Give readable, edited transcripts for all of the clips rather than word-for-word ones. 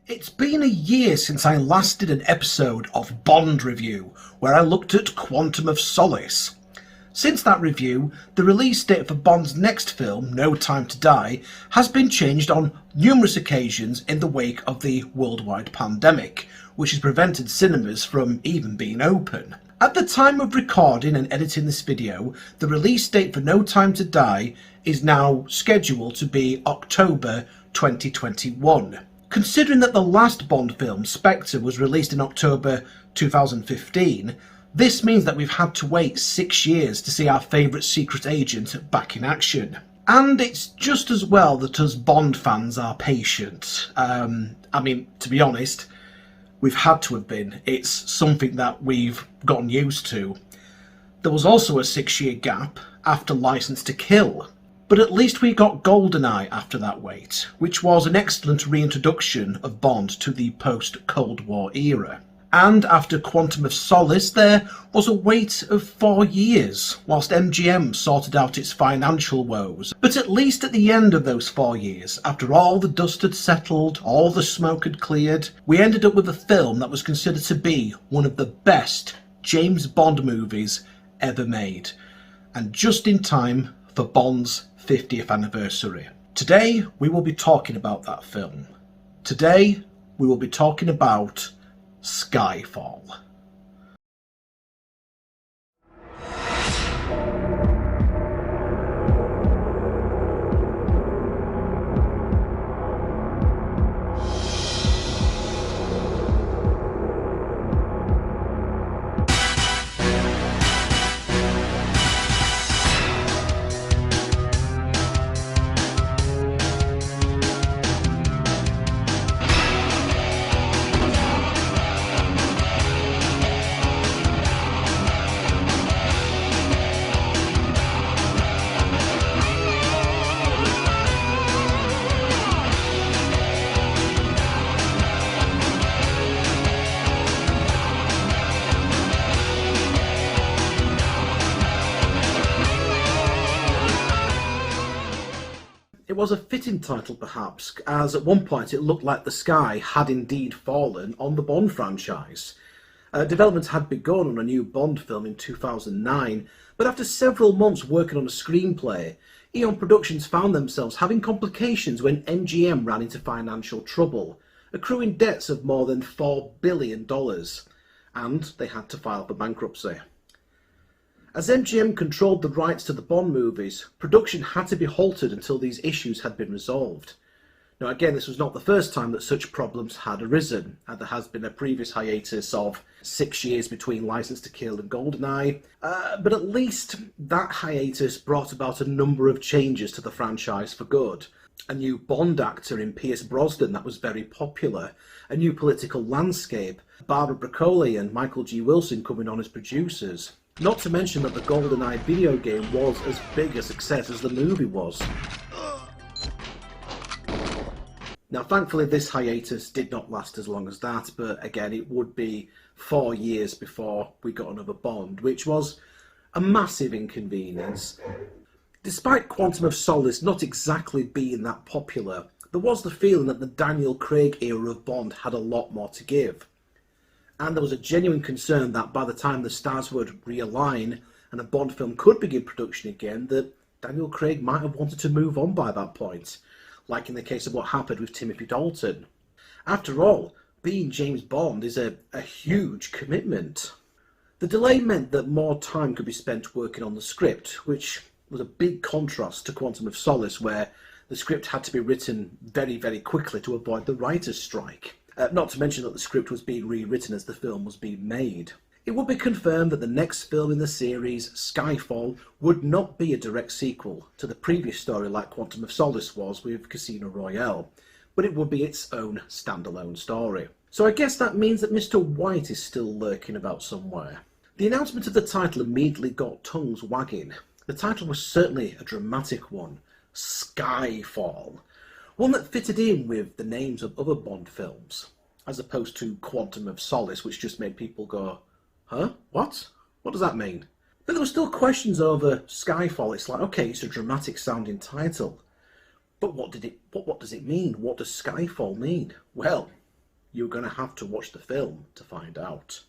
It's been a year since I last did an episode of Bond Review, where I looked at Quantum of Solace. Since that review, the release date for Bond's next film, No Time to Die, has been changed on numerous occasions in the wake of the worldwide pandemic, which has prevented cinemas from even being open. At the time of recording and editing this video, the release date for No Time to Die is now scheduled to be October 2021. Considering that the last Bond film, Spectre, was released in October 2015, this means that we've had to wait 6 years to see our favourite secret agent back in action. And it's just as well that us Bond fans are patient. To be honest, we've had to have been. It's something that we've gotten used to. There was also a 6-year gap after Licence to Kill. But at least we got GoldenEye after that wait, which was an excellent reintroduction of Bond to the post-Cold War era. And after Quantum of Solace, there was a wait of 4 years, whilst MGM sorted out its financial woes. But at least at the end of those 4 years, after all the dust had settled, all the smoke had cleared, we ended up with a film that was considered to be one of the best James Bond movies ever made. And just in time for Bond's 50th anniversary. Today we will be talking about that film. Today we will be talking about Skyfall. It was a fitting title perhaps, as at one point it looked like the sky had indeed fallen on the Bond franchise. Development had begun on a new Bond film in 2009, but after several months working on a screenplay, Eon Productions found themselves having complications when MGM ran into financial trouble, accruing debts of more than $4 billion, and they had to file for bankruptcy. As MGM controlled the rights to the Bond movies, production had to be halted until these issues had been resolved. Now again, this was not the first time that such problems had arisen, and there has been a previous hiatus of 6 years between Licence to Kill and GoldenEye, but at least that hiatus brought about a number of changes to the franchise for good. A new Bond actor in Pierce Brosnan that was very popular, a new political landscape, Barbara Broccoli and Michael G. Wilson coming on as producers. Not to mention that the GoldenEye video game was as big a success as the movie was. Now thankfully this hiatus did not last as long as that, but again it would be 4 years before we got another Bond, which was a massive inconvenience. Despite Quantum of Solace not exactly being that popular, there was the feeling that the Daniel Craig era of Bond had a lot more to give. And there was a genuine concern that by the time the stars would realign and a Bond film could begin production again, that Daniel Craig might have wanted to move on by that point, like in the case of what happened with Timothy Dalton. After all, being James Bond is a huge commitment. The delay meant that more time could be spent working on the script, which was a big contrast to Quantum of Solace, where the script had to be written very, very quickly to avoid the writer's strike. Not to mention that the script was being rewritten as the film was being made. It would be confirmed that the next film in the series, Skyfall, would not be a direct sequel to the previous story like Quantum of Solace was with Casino Royale, but it would be its own standalone story. So I guess that means that Mr. White is still lurking about somewhere. The announcement of the title immediately got tongues wagging. The title was certainly a dramatic one, Skyfall. One that fitted in with the names of other Bond films, as opposed to Quantum of Solace, which just made people go, huh? What? What does that mean? But there were still questions over Skyfall. It's like, okay, it's a dramatic sounding title, but what does it mean? What does Skyfall mean? Well, You're going to have to watch the film to find out.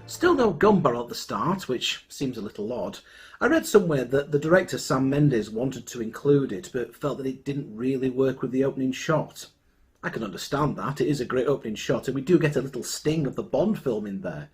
Still no gun barrel at the start, which seems a little odd. I read somewhere that the director Sam Mendes wanted to include it, but felt that it didn't really work with the opening shot. I can understand that, it is a great opening shot, and we do get a little sting of the Bond film in there.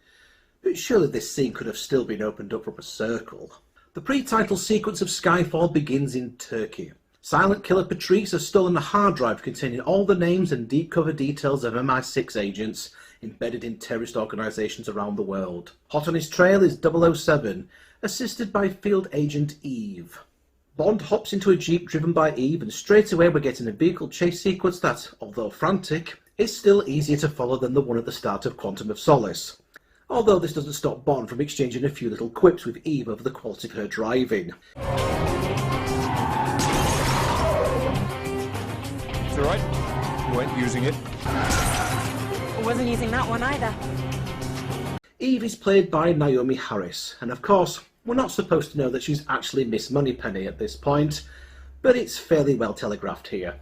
But surely this scene could have still been opened up from a circle. The pre-title sequence of Skyfall begins in Turkey. Silent killer Patrice has stolen a hard drive containing all the names and deep cover details of MI6 agents embedded in terrorist organisations around the world. Hot on his trail is 007, assisted by field agent Eve. Bond hops into a jeep driven by Eve, and straight away we're getting a vehicle chase sequence that, although frantic, is still easier to follow than the one at the start of Quantum of Solace. Although this doesn't stop Bond from exchanging a few little quips with Eve over the quality of her driving. It's alright, you weren't using it. I wasn't using that one either. Eve is played by Naomi Harris, and of course, we're not supposed to know that she's actually Miss Moneypenny at this point, but it's fairly well telegraphed here.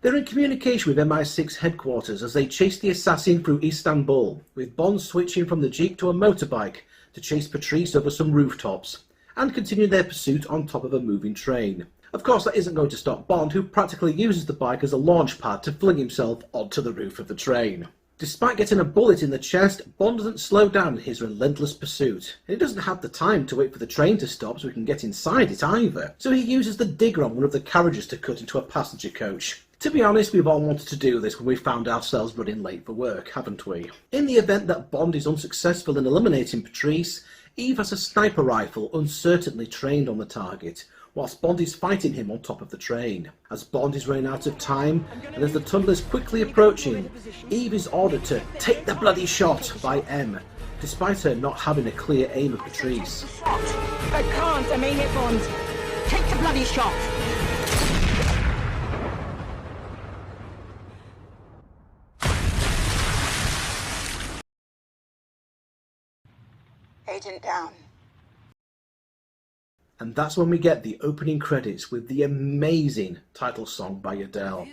They're in communication with MI6 headquarters as they chase the assassin through Istanbul, with Bond switching from the jeep to a motorbike to chase Patrice over some rooftops, and continue their pursuit on top of a moving train. Of course, that isn't going to stop Bond, who practically uses the bike as a launch pad to fling himself onto the roof of the train. Despite getting a bullet in the chest, Bond doesn't slow down in his relentless pursuit, and he doesn't have the time to wait for the train to stop so he can get inside it either. So he uses the digger on one of the carriages to cut into a passenger coach. To be honest, we've all wanted to do this when we found ourselves running late for work, haven't we? In the event that Bond is unsuccessful in eliminating Patrice, Eve has a sniper rifle uncertainly trained on the target, whilst Bond is fighting him on top of the train. As Bond is running out of time, and as the tunnel is quickly approaching, Eve is ordered to take the bloody shot by M, despite her not having a clear aim at Patrice. I can't, I'm aiming it, Bond. Take the bloody shot. Agent down. And that's when we get the opening credits with the amazing title song by Adele.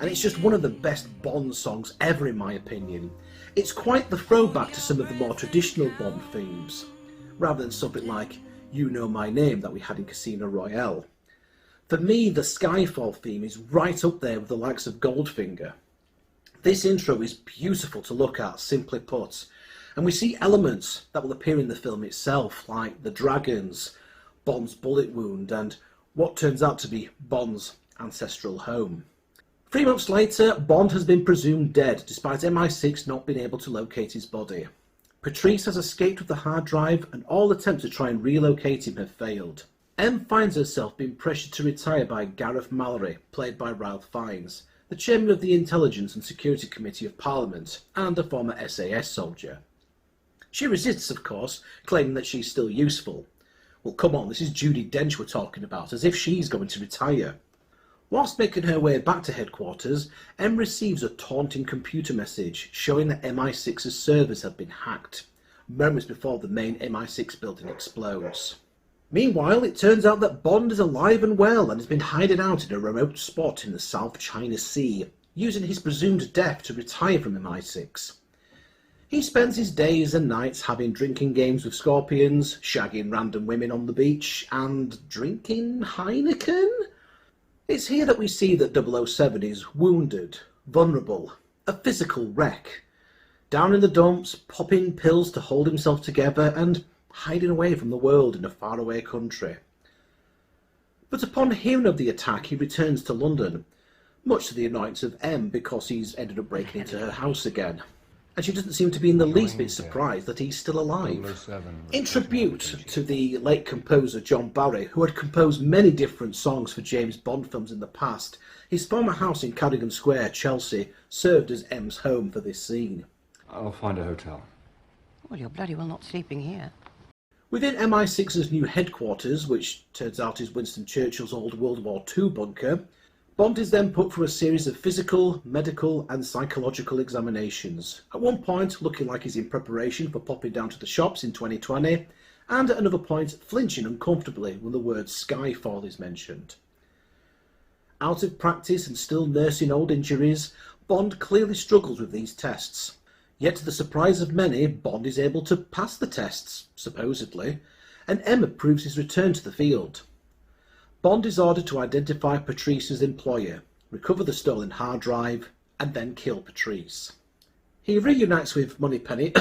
And it's just one of the best Bond songs ever in my opinion. It's quite the throwback to some of the more traditional Bond themes, rather than something like You Know My Name that we had in Casino Royale. For me, the Skyfall theme is right up there with the likes of Goldfinger. This intro is beautiful to look at, simply put, and we see elements that will appear in the film itself, like the dragons, Bond's bullet wound, and what turns out to be Bond's ancestral home. 3 months later, Bond has been presumed dead, despite MI6 not being able to locate his body. Patrice has escaped with the hard drive, and all attempts to try and relocate him have failed. M finds herself being pressured to retire by Gareth Mallory, played by Ralph Fiennes, the chairman of the Intelligence and Security Committee of Parliament, and a former SAS soldier. She resists, of course, claiming that she's still useful. Well, come on, this is Judi Dench we're talking about, as if she's going to retire. Whilst making her way back to headquarters, M receives a taunting computer message showing that MI6's servers have been hacked, moments before the main MI6 building explodes. Meanwhile, it turns out that Bond is alive and well and has been hiding out in a remote spot in the South China Sea, using his presumed death to retire from MI6. He spends his days and nights having drinking games with scorpions, shagging random women on the beach, and drinking Heineken? It's here that we see that 007 is wounded, vulnerable, a physical wreck, down in the dumps, popping pills to hold himself together, and hiding away from the world in a faraway country. But upon hearing of the attack, he returns to London, much to the annoyance of M because he's ended up breaking into her house again. And she doesn't seem to be in the least bit surprised that he's still alive. In tribute to the late composer John Barry, who had composed many different songs for James Bond films in the past, his former house in Cadogan Square, Chelsea, served as M's home for this scene. I'll find a hotel. Well, you're bloody well not sleeping here. Within MI6's new headquarters, which turns out is Winston Churchill's old World War II bunker, Bond is then put through a series of physical, medical and psychological examinations, at one point looking like he's in preparation for popping down to the shops in 2020, and at another point flinching uncomfortably when the word Skyfall is mentioned. Out of practice and still nursing old injuries, Bond clearly struggles with these tests. Yet to the surprise of many, Bond is able to pass the tests, supposedly, and M approves his return to the field. Bond is ordered to identify Patrice's employer, recover the stolen hard drive, and then kill Patrice. He reunites with Moneypenny,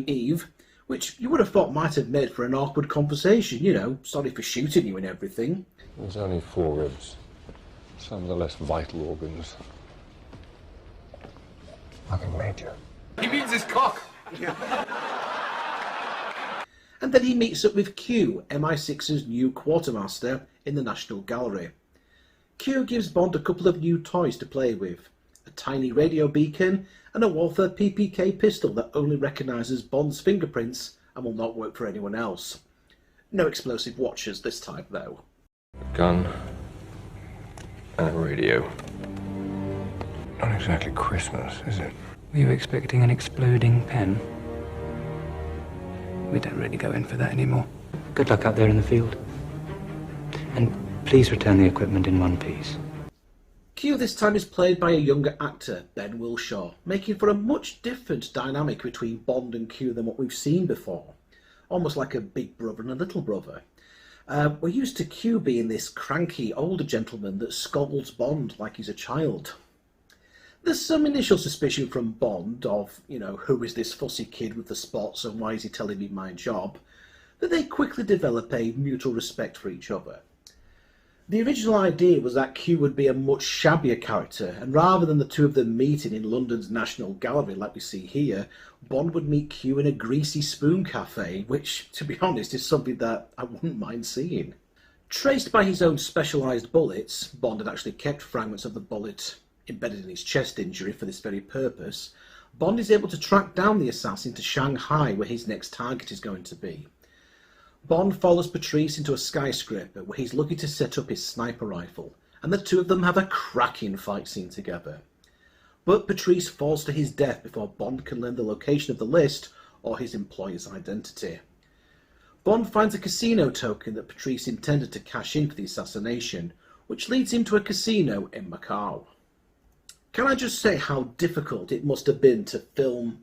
Eve, which you would have thought might have made for an awkward conversation, you know, sorry for shooting you and everything. There's only 4 ribs. Some of the less vital organs. Nothing major. He means his cock! And then he meets up with Q, MI6's new quartermaster, in the National Gallery. Q gives Bond a couple of new toys to play with, a tiny radio beacon and a Walther PPK pistol that only recognises Bond's fingerprints and will not work for anyone else. No explosive watches this time, though. A gun and a radio. Not exactly Christmas, is it? Were you expecting an exploding pen? We don't really go in for that anymore. Good luck out there in the field. And please return the equipment in one piece. Q this time is played by a younger actor, Ben Whishaw, making for a much different dynamic between Bond and Q than what we've seen before. Almost like a big brother and a little brother. We're used to Q being this cranky older gentleman that scolds Bond like he's a child. There's some initial suspicion from Bond of, who is this fussy kid with the spots and why is he telling me my job, but they quickly develop a mutual respect for each other. The original idea was that Q would be a much shabbier character, and rather than the two of them meeting in London's National Gallery like we see here, Bond would meet Q in a greasy spoon cafe, which, to be honest, is something that I wouldn't mind seeing. Traced by his own specialised bullets, Bond had actually kept fragments of the bullet embedded in his chest injury for this very purpose. Bond is able to track down the assassin to Shanghai, where his next target is going to be. Bond follows Patrice into a skyscraper where he's lucky to set up his sniper rifle, and the two of them have a cracking fight scene together. But Patrice falls to his death before Bond can learn the location of the list or his employer's identity. Bond finds a casino token that Patrice intended to cash in for the assassination, which leads him to a casino in Macau. Can I just say how difficult it must have been to film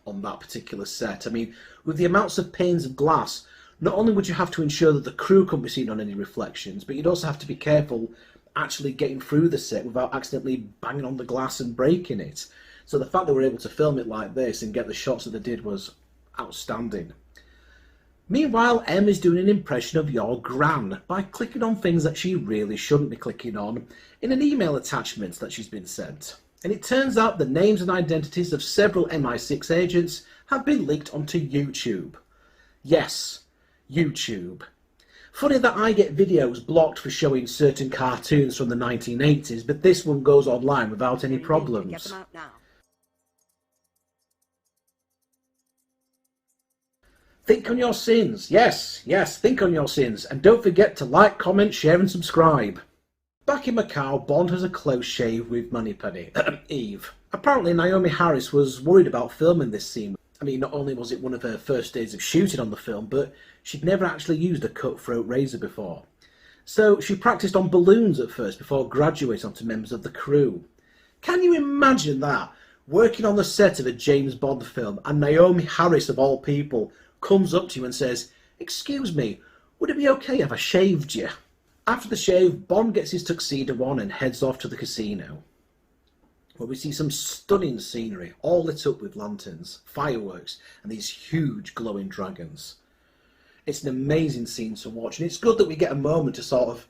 on that particular set? I mean, with the amounts of panes of glass, not only would you have to ensure that the crew couldn't be seen on any reflections, but you'd also have to be careful actually getting through the set without accidentally banging on the glass and breaking it. So the fact that we were able to film it like this and get the shots that they did was outstanding. Meanwhile, Em is doing an impression of your gran by clicking on things that she really shouldn't be clicking on in an email attachment that she's been sent. And it turns out the names and identities of several MI6 agents have been leaked onto YouTube. Yes, YouTube. Funny that I get videos blocked for showing certain cartoons from the 1980s, but this one goes online without any problems. Get them out now. Think on your sins. Yes, think on your sins. And don't forget to like, comment, share and subscribe. Back in Macau, Bond has a close shave with Moneypenny, Eve. Apparently Naomi Harris was worried about filming this scene. I mean, not only was it one of her first days of shooting on the film, but she'd never actually used a cutthroat razor before. So she practiced on balloons at first before graduating onto members of the crew. Can you imagine that? Working on the set of a James Bond film and Naomi Harris, of all people, comes up to you and says, "Excuse me, would it be okay if I shaved you?" After the shave, Bond gets his tuxedo on and heads off to the casino, where we see some stunning scenery, all lit up with lanterns, fireworks, and these huge glowing dragons. It's an amazing scene to watch, and it's good that we get a moment to sort of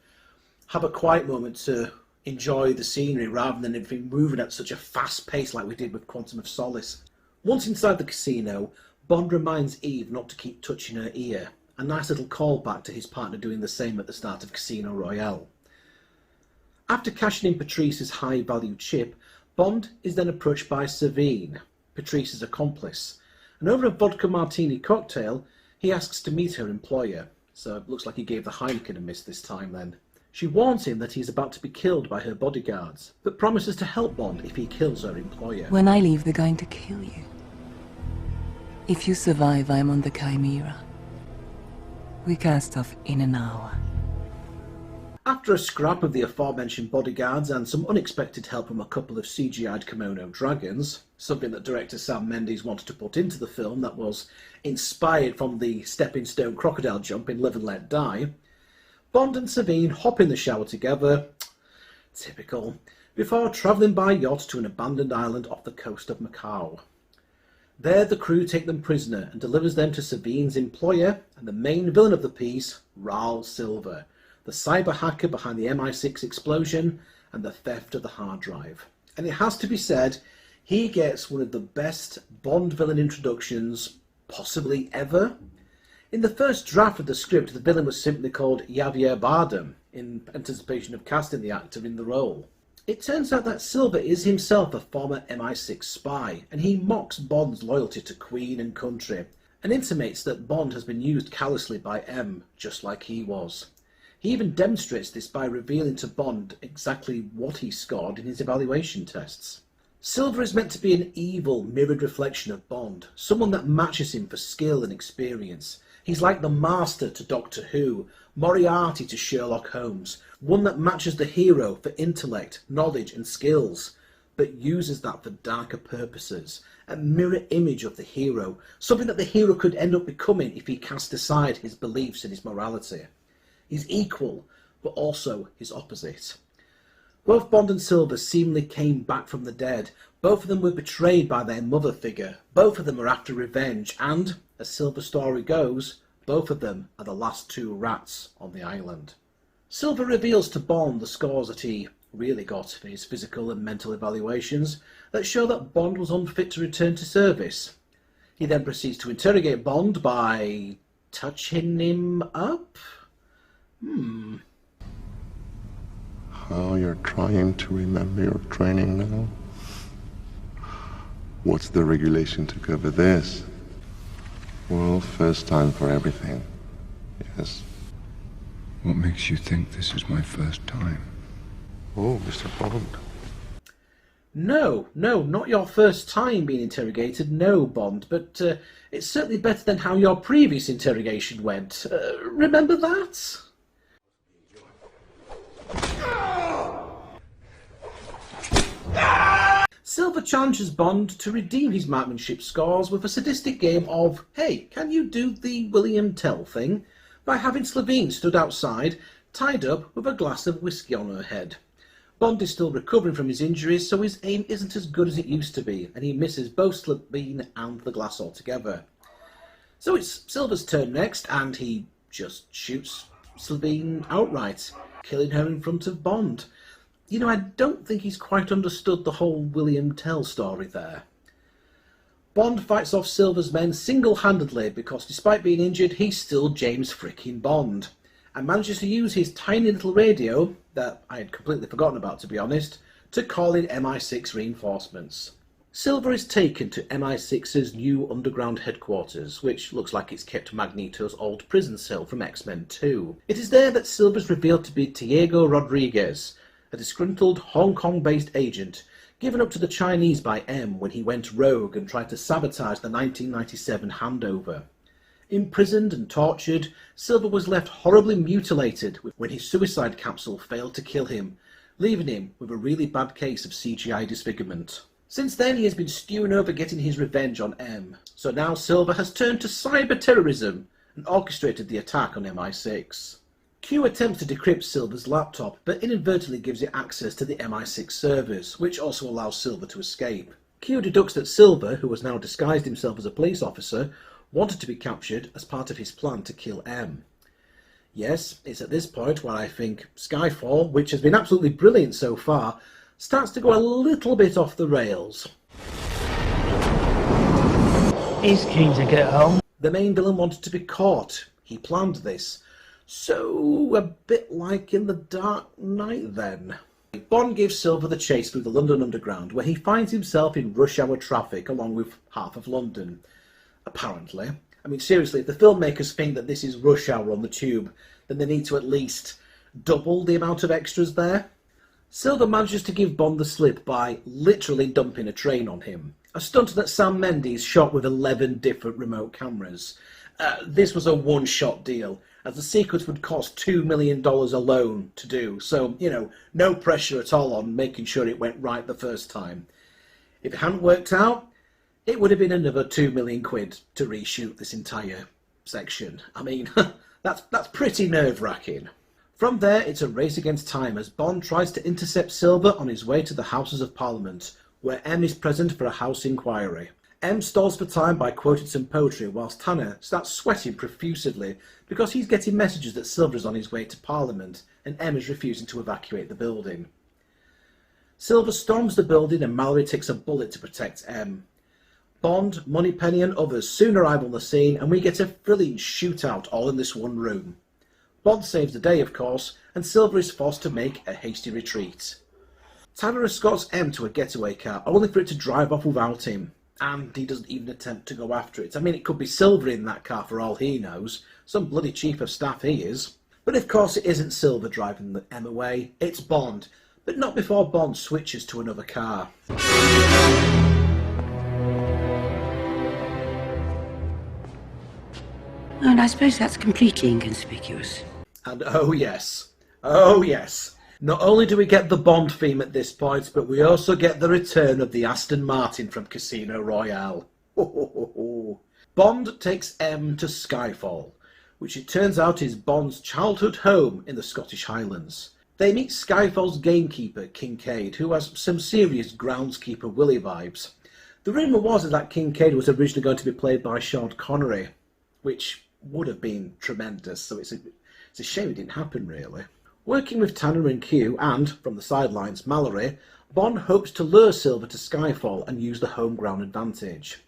have a quiet moment to enjoy the scenery rather than everything moving at such a fast pace like we did with Quantum of Solace. Once inside the casino, Bond reminds Eve not to keep touching her ear, a nice little callback to his partner doing the same at the start of Casino Royale. After cashing in Patrice's high-value chip, Bond is then approached by Sévérine, Patrice's accomplice, and over a vodka martini cocktail, he asks to meet her employer, so it looks like he gave the Heineken a miss this time then. She warns him that he's about to be killed by her bodyguards, but promises to help Bond if he kills her employer. When I leave, they're going to kill you. If you survive, I'm on the Chimera. We cast off in an hour. After a scrap of the aforementioned bodyguards and some unexpected help from a couple of CGI'd kimono dragons, something that director Sam Mendes wanted to put into the film that was inspired from the stepping stone crocodile jump in Live and Let Die, Bond and Sévérine hop in the shower together, typical, before travelling by yacht to an abandoned island off the coast of Macau. There the crew take them prisoner and delivers them to Sévérine's employer and the main villain of the piece, Raul Silva, the cyber hacker behind the MI6 explosion and the theft of the hard drive. And it has to be said, he gets one of the best Bond villain introductions possibly ever. In the first draft of the script, the villain was simply called Javier Bardem, in anticipation of casting the actor in the role. It turns out that Silva is himself a former MI6 spy, and he mocks Bond's loyalty to Queen and country, and intimates that Bond has been used callously by M, just like he was. He even demonstrates this by revealing to Bond exactly what he scored in his evaluation tests. Silva is meant to be an evil, mirrored reflection of Bond, someone that matches him for skill and experience. He's like the Master to Doctor Who, Moriarty to Sherlock Holmes, one that matches the hero for intellect, knowledge and skills, but uses that for darker purposes, a mirror image of the hero, something that the hero could end up becoming if he cast aside his beliefs and his morality. He's equal, but also his opposite. Both Bond and Silva seemingly came back from the dead. Both of them were betrayed by their mother figure. Both of them are after revenge, and, as Silva's story goes, both of them are the last two rats on the island. Silva reveals to Bond the scores that he really got for his physical and mental evaluations that show that Bond was unfit to return to service. He then proceeds to interrogate Bond by touching him up? How you're trying to remember your training now? What's the regulation to cover this? Well, first time for everything. Yes. What makes you think this is my first time? Oh, Mr. Bond. No, not your first time being interrogated, no, Bond, but it's certainly better than how your previous interrogation went. Remember that? Silva challenges Bond to redeem his marksmanship scores with a sadistic game of, hey, can you do the William Tell thing? By having Sévérine stood outside, tied up with a glass of whiskey on her head. Bond is still recovering from his injuries, so his aim isn't as good as it used to be, and he misses both Sévérine and the glass altogether. So it's Silva's turn next, and he just shoots Sévérine outright, killing her in front of Bond. You know, I don't think he's quite understood the whole William Tell story there. Bond fights off Silva's men single-handedly because despite being injured, he's still James frickin' Bond, and manages to use his tiny little radio, that I had completely forgotten about to be honest, to call in MI6 reinforcements. Silva is taken to MI6's new underground headquarters, which looks like it's kept Magneto's old prison cell from X-Men 2. It is there that Silva is revealed to be Diego Rodriguez, a disgruntled Hong Kong-based agent given up to the Chinese by M when he went rogue and tried to sabotage the 1997 handover. Imprisoned and tortured, Silva was left horribly mutilated when his suicide capsule failed to kill him, leaving him with a really bad case of CGI disfigurement. Since then he has been stewing over getting his revenge on M, so now Silva has turned to cyber-terrorism and orchestrated the attack on MI6. Q attempts to decrypt Silva's laptop, but inadvertently gives it access to the MI6 servers, which also allows Silva to escape. Q deducts that Silva, who has now disguised himself as a police officer, wanted to be captured as part of his plan to kill M. Yes, it's at this point where I think Skyfall, which has been absolutely brilliant so far, starts to go a little bit off the rails. He's keen to get home. The main villain wanted to be caught. He planned this. So, a bit like in The Dark Knight then. Bond gives Silva the chase through the London Underground, where he finds himself in rush hour traffic along with half of London. Apparently. I mean, seriously, if the filmmakers think that this is rush hour on the tube, then they need to at least double the amount of extras there. Silva manages to give Bond the slip by literally dumping a train on him. A stunt that Sam Mendes shot with 11 different remote cameras. This was a one-shot deal, as the sequence would cost $2 million alone to do, so, no pressure at all on making sure it went right the first time. If it hadn't worked out, it would have been another £2 million to reshoot this entire section. I mean, that's pretty nerve-wracking. From there, it's a race against time as Bond tries to intercept Silva on his way to the Houses of Parliament, where M is present for a House inquiry. M stalls for time by quoting some poetry, whilst Tanner starts sweating profusely because he's getting messages that Silva is on his way to Parliament and M is refusing to evacuate the building. Silva storms the building and Mallory takes a bullet to protect M. Bond, Moneypenny and others soon arrive on the scene and we get a thrilling shootout all in this one room. Bond saves the day, of course, and Silva is forced to make a hasty retreat. Tanner escorts M to a getaway car, only for it to drive off without him, and he doesn't even attempt to go after it. I mean, it could be Silva in that car for all he knows. Some bloody chief of staff he is. But of course it isn't Silva driving M away, it's Bond, but not before Bond switches to another car. And I suppose that's completely inconspicuous. And oh yes, not only do we get the Bond theme at this point, but we also get the return of the Aston Martin from Casino Royale. Bond takes M to Skyfall, which it turns out is Bond's childhood home in the Scottish Highlands. They meet Skyfall's gamekeeper, Kincaid, who has some serious groundskeeper Willie vibes. The rumour was that Kincaid was originally going to be played by Sean Connery, which would have been tremendous, so it's a shame it didn't happen, really. Working with Tanner and Q and, from the sidelines, Mallory, Bond hopes to lure Silva to Skyfall and use the home ground advantage.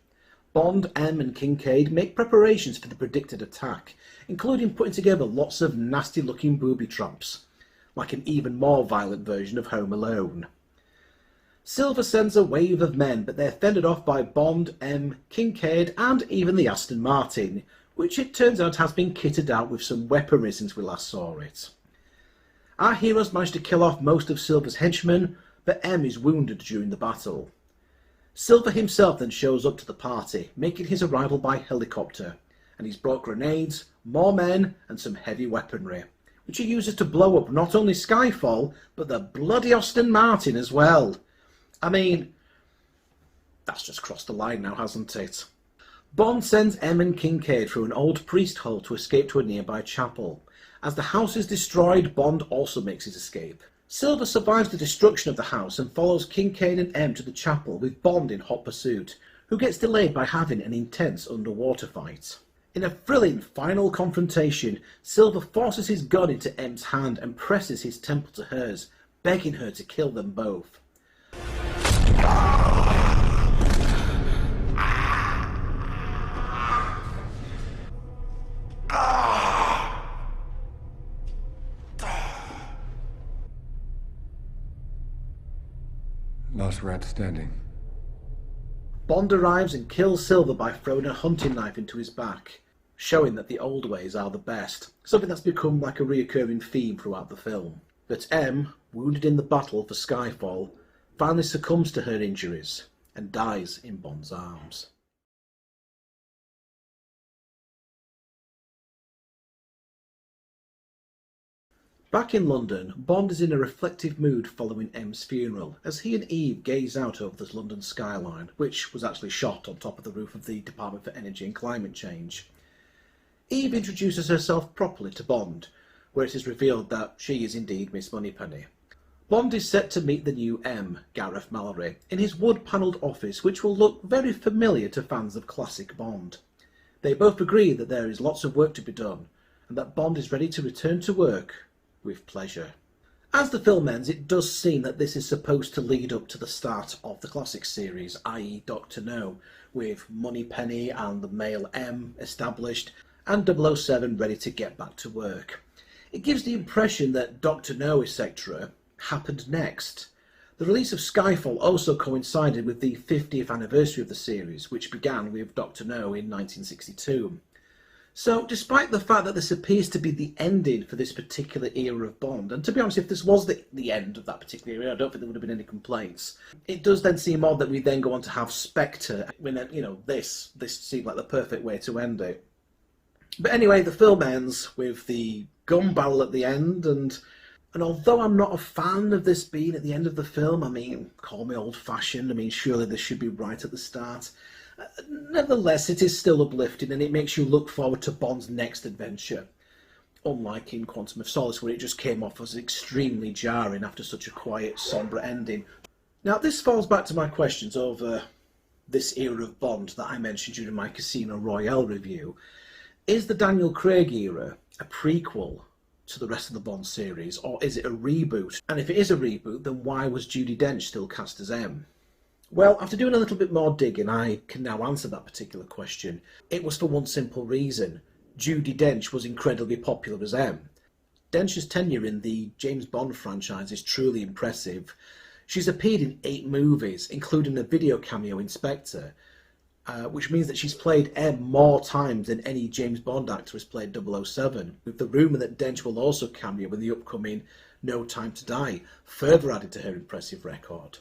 Bond, M and Kincaid make preparations for the predicted attack, including putting together lots of nasty-looking booby traps, like an even more violent version of Home Alone. Silva sends a wave of men, but they're fended off by Bond, M, Kincaid and even the Aston Martin, which it turns out has been kitted out with some weaponry since we last saw it. Our heroes manage to kill off most of Silva's henchmen, but M is wounded during the battle. Silva himself then shows up to the party, making his arrival by helicopter, and he's brought grenades, more men and some heavy weaponry, which he uses to blow up not only Skyfall, but the bloody Aston Martin as well. I mean, that's just crossed the line now, hasn't it? Bond sends M and Kincaid through an old priest hole to escape to a nearby chapel. As the house is destroyed, Bond also makes his escape. Silva survives the destruction of the house and follows Kincaid and M to the chapel with Bond in hot pursuit, who gets delayed by having an intense underwater fight. In a thrilling final confrontation, Silva forces his gun into M's hand and presses his temple to hers, begging her to kill them both. Last rat standing. Bond arrives and kills Silva by throwing a hunting knife into his back, showing that the old ways are the best, something that's become like a reoccurring theme throughout the film. But M, wounded in the battle for Skyfall, finally succumbs to her injuries and dies in Bond's arms. Back in London, Bond is in a reflective mood following M's funeral, as he and Eve gaze out over the London skyline, which was actually shot on top of the roof of the Department for Energy and Climate Change. Eve introduces herself properly to Bond, where it is revealed that she is indeed Miss Moneypenny. Bond is set to meet the new M, Gareth Mallory, in his wood-panelled office, which will look very familiar to fans of classic Bond. They both agree that there is lots of work to be done, and that Bond is ready to return to work with pleasure. As the film ends, it does seem that this is supposed to lead up to the start of the classic series, i.e. Dr. No, with Moneypenny and the male M established, and 007 ready to get back to work. It gives the impression that Dr. No, etc. happened next. The release of Skyfall also coincided with the 50th anniversary of the series, which began with Dr. No in 1962. So, despite the fact that this appears to be the ending for this particular era of Bond, and to be honest, if this was the end of that particular era, I don't think there would have been any complaints. It does then seem odd that we then go on to have Spectre, when, this seemed like the perfect way to end it. But anyway, the film ends with the gun barrel at the end, and although I'm not a fan of this being at the end of the film, I mean, call me old-fashioned, I mean, surely this should be right at the start. Nevertheless, it is still uplifting, and it makes you look forward to Bond's next adventure. Unlike in Quantum of Solace, where it just came off as extremely jarring after such a quiet, sombre ending. Now, this falls back to my questions over this era of Bond that I mentioned during my Casino Royale review. Is the Daniel Craig era a prequel to the rest of the Bond series, or is it a reboot? And if it is a reboot, then why was Judi Dench still cast as M? Well, after doing a little bit more digging, I can now answer that particular question. It was for one simple reason. Judi Dench was incredibly popular as M. Dench's tenure in the James Bond franchise is truly impressive. She's appeared in 8 movies, including a video cameo in Spectre, which means that she's played M more times than any James Bond actor has played 007, with the rumour that Dench will also cameo in the upcoming No Time to Die, further added to her impressive record.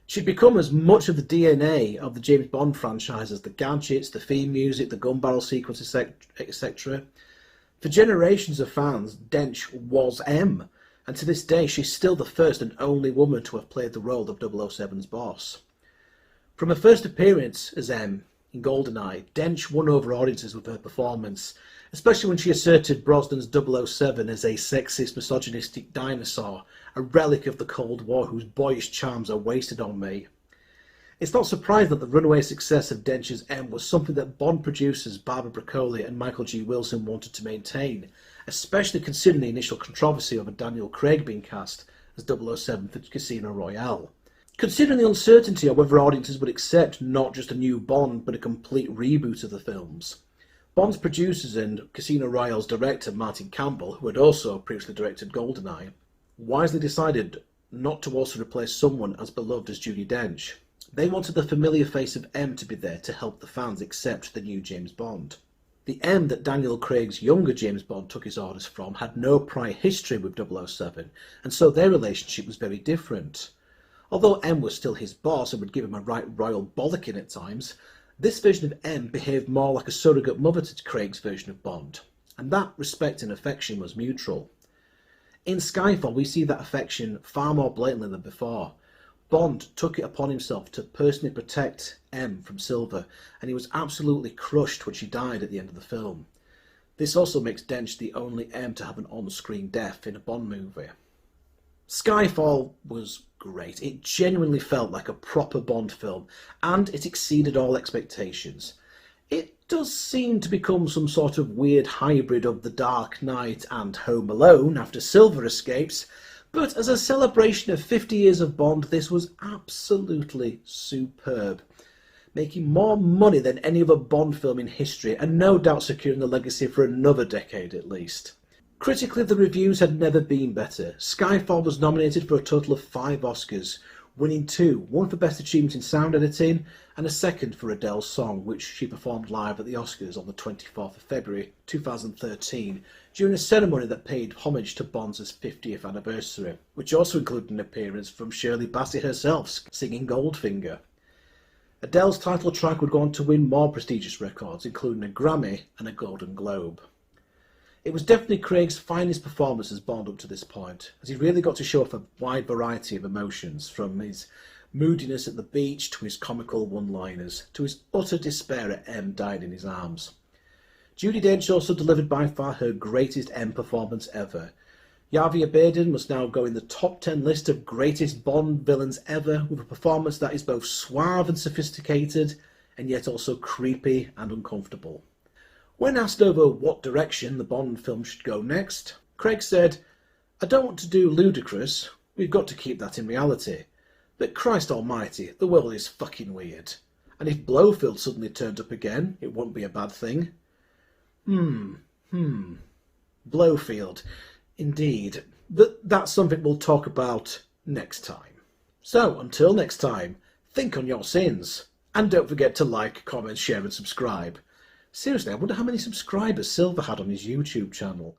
She'd become as much of the DNA of the James Bond franchise as the gadgets, the theme music, the gun barrel sequences, etc. For generations of fans, Dench was M, and to this day she's still the first and only woman to have played the role of 007's boss. From her first appearance as M in GoldenEye, Dench won over audiences with her performance, especially when she asserted Brosnan's 007 as a sexist, misogynistic dinosaur, a relic of the Cold War whose boyish charms are wasted on me. It's not surprising that the runaway success of Dench's M was something that Bond producers Barbara Broccoli and Michael G. Wilson wanted to maintain, especially considering the initial controversy over Daniel Craig being cast as 007 for Casino Royale. Considering the uncertainty of whether audiences would accept not just a new Bond but a complete reboot of the films, Bond's producers and Casino Royale's director Martin Campbell, who had also previously directed GoldenEye, wisely decided not to also replace someone as beloved as Judi Dench. They wanted the familiar face of M to be there to help the fans accept the new James Bond. The M that Daniel Craig's younger James Bond took his orders from had no prior history with 007, and so their relationship was very different. Although M was still his boss and would give him a right royal bollocking at times, this version of M behaved more like a surrogate mother to Craig's version of Bond, and that respect and affection was mutual. In Skyfall, we see that affection far more blatantly than before. Bond took it upon himself to personally protect M from Silva, and he was absolutely crushed when she died at the end of the film. This also makes Dench the only M to have an on-screen death in a Bond movie. Skyfall was great. It genuinely felt like a proper Bond film, and it exceeded all expectations. It does seem to become some sort of weird hybrid of The Dark Knight and Home Alone after Silva escapes, but as a celebration of 50 years of Bond, this was absolutely superb, making more money than any other Bond film in history, and no doubt securing the legacy for another decade at least. Critically, the reviews had never been better. Skyfall was nominated for a total of 5 Oscars, winning 2, one for Best Achievement in Sound Editing, and a second for Adele's song, which she performed live at the Oscars on the 24th of February 2013, during a ceremony that paid homage to Bond's 50th anniversary, which also included an appearance from Shirley Bassey herself, singing Goldfinger. Adele's title track would go on to win more prestigious records, including a Grammy and a Golden Globe. It was definitely Craig's finest performance as Bond up to this point, as he really got to show off a wide variety of emotions, from his moodiness at the beach to his comical one-liners, to his utter despair at M dying in his arms. Judi Dench also delivered by far her greatest M performance ever. Javier Bardem must now go in the top 10 list of greatest Bond villains ever, with a performance that is both suave and sophisticated, and yet also creepy and uncomfortable. When asked over what direction the Bond film should go next, Craig said, "I don't want to do ludicrous, we've got to keep that in reality. But Christ almighty, the world is fucking weird. And if Blofeld suddenly turned up again, it wouldn't be a bad thing." Blofeld, indeed. But that's something we'll talk about next time. So, until next time, think on your sins. And don't forget to like, comment, share and subscribe. Seriously, I wonder how many subscribers Silva had on his YouTube channel.